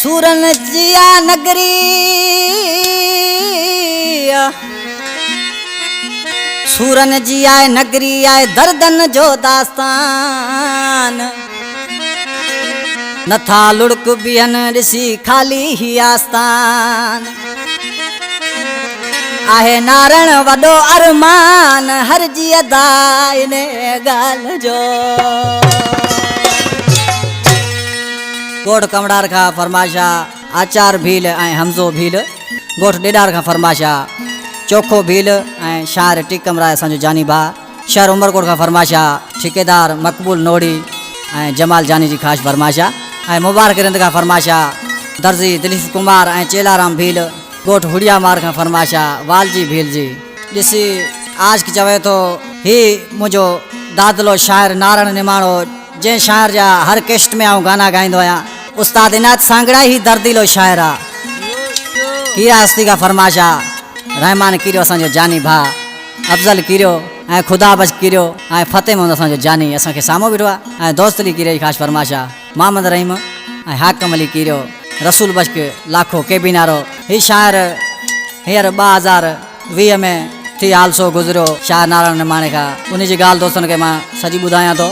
सूरन जिया नगरी सूरन जिया नगरी आए दर्दन जो दास्तान नथा लुड़क बिहन ऋषि खाली ही आस्तान आहे नारण वडो अरमान हर जी अदाय ने गाल जो गोठ कमड़ार का फरमाशा आचार भील हमजो भील गोठ डेडार का फरमाशा चोखो भील शार टिकमरा असो जानी भा शहर उमरकोट का फरमाशा ठेकेदार मकबूल नोड़ी जमाल जानी जी खास फरमाशा मुबारक रिंद का फरमाशा दर्जी दिलीप कुमार चेलाराम भील गोठ हुड़िया मार का फरमाशा वालजी भील जी ॾिसी आज की चवे तो ही मुझो दादलो शायर नारायण निमाणो जे शायर जा हर किश्त में आऊं गाना गाइंदो आया उस्ताद इनायत सांगड़ा ही दर्दीलो शायर आ कीरा हस्ती का फरमाशा रहमान कीरो असो जानी भा अफजल कीरो खुदा बच कीरो फतेह मोहम्मद असो जानी असा के सामो बिठो आ दोस्त अली कीरे खास फरमाशा मोहम्मद रहीम हाकम अली कीरो रसूल बश्क लाखो केबिनारो ही शायर हींअर 2020 में थी हालसो गुजरियो शायर नारायण निमाणे का उन्हीं जी गाल दोस्तन के मां सजी बुधाया तो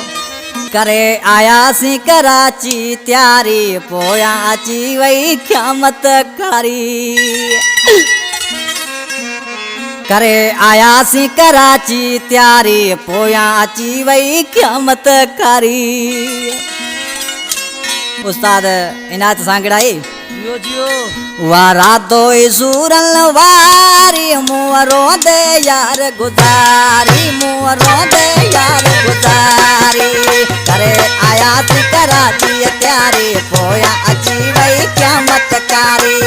करे आयासी कराची त्यारी पोया अची वही क़यामत कारी करे आयासी कराची त्यारी पोया अची वही क़यामत कारी उस्ताद इनायत सांगड़ाई वारा दो सूरन वारी मुअरो दे यार गुजारी मुअरो दे यार गुजारी करे आयात कराची त्यारी पोया अची वही क़यामत कारी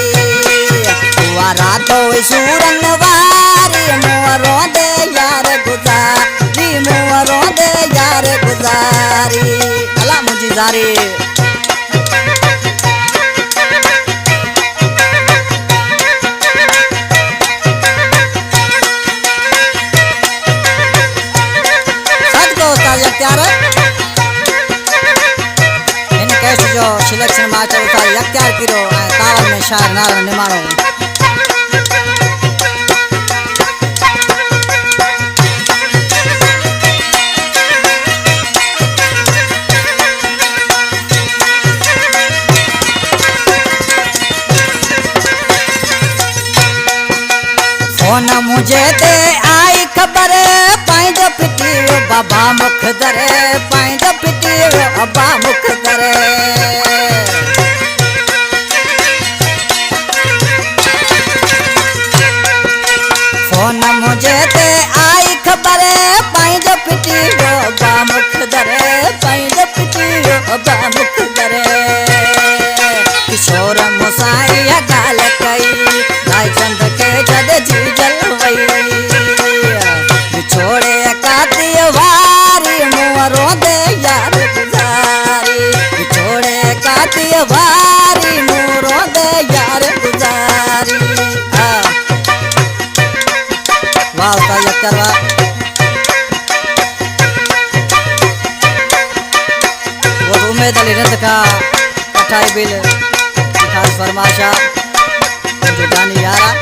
वारा दो सूरन वारी मुअरो दे यार गुजारी मुअरो दे यार गुजारी अला मुझी जारी इन कैश जो सिलेक्शन मास्टर उतार यख्तियार किरो तावल में शायर नारायण निमाणो फोन मुझे दे आई खबर पाइज पिटी बाबा मुख दरे पाइज पिटी बाबा मुख दरे फोन मुझे दे आई खबर पाइज पिटी बाबा मुख दरे पाइज पिटी बाबा मुख दरे किशोर मुसाई गाल कई लाइ चंद के जद जी जलवई छोड़े काती वारी मुअरो दे यार गुजारी छोड़े काती वारी मुअरो दे यार गुजारी वाह उस्ताद यक्कर वाह वो उम्मीद अली रिंद का कठाई बिल खास फरमाशा जो जानी यारा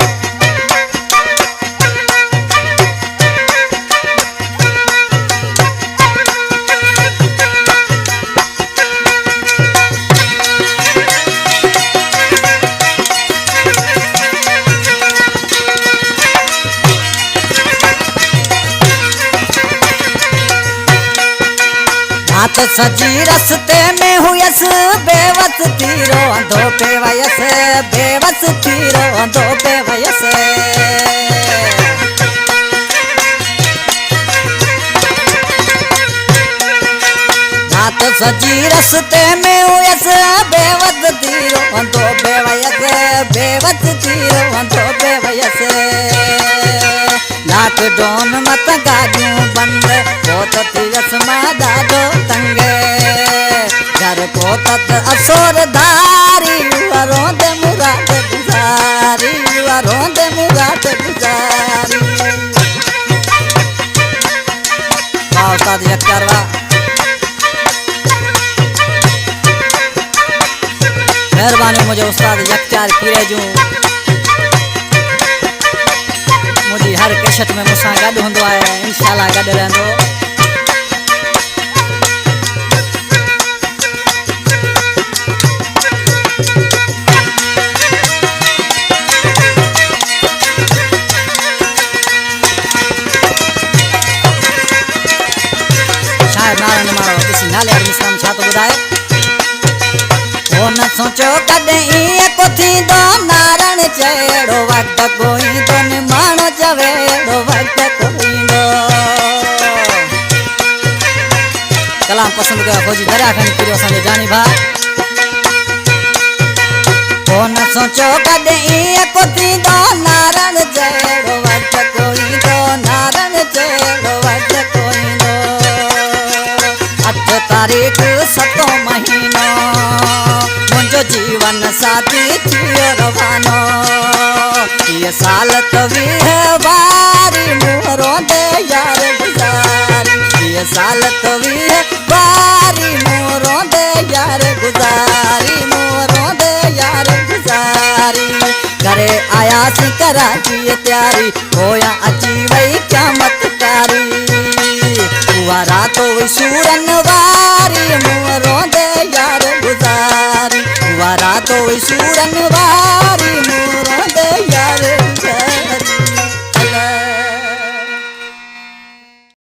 हाथ सजी रस्ते में हुयस बेवस तीरो अंधो पे वयस बेवस तीरो अंधो पे वयस हाथ सजी रस्ते में हुयस बेवस तीरो अंधो पे वयस बेवस तीरो अंधो पे वयस लॉकडाउन मत गाड़ियों बंद बहुत तीरस मां दादो तंग घर को तत असोर धारी वरों दे मुराद गुजारी वरों दे मुराद गुजारी मेहरबानी मुझे उस्ताद यकचार कीरे जूं मुझी हर कैसेट में मुसां गॾु हूंदो आहे इंशाअल्लाह गॾु रहंदो। शायर नारायण मारो ॾिसी नाले वारी मिसराम छा थो ॿुधाए। ओ न सोचो कॾहिं ईअं को थींदो नारायण चहिड़ो वक़्तु कोई तो न माण्हू चवे अहिड़ो वक़्तु कोईंदो। कलाम पसंदि कयो फौजी दरिया खणी किरियो असांजो जानी भाउ। ओ न सोचो कॾहिं ईअं को थींदो नारायण चहिड़ो वक़्तु कोईंदो नारायण चहिड़ो वक़्तु कोईंदो। 8 तारीख़ 7 महीनो मुंहिंजो जीवन साथी थियो रवानो। ये साल तो 20 बारी मूं रोंदे यार गुज़ारी। ये साल तो 20 बारी मूं रोंदे यार गुज़ारी मूं रोंदे यार गुज़ारी। करे आयासीं कराची तैयारी होया अची वई क़यामत कारी। उहा रात हुई सूरन वारी मूं रोंदे यार गुज़ारी। उहा रात हुई सूरन वारी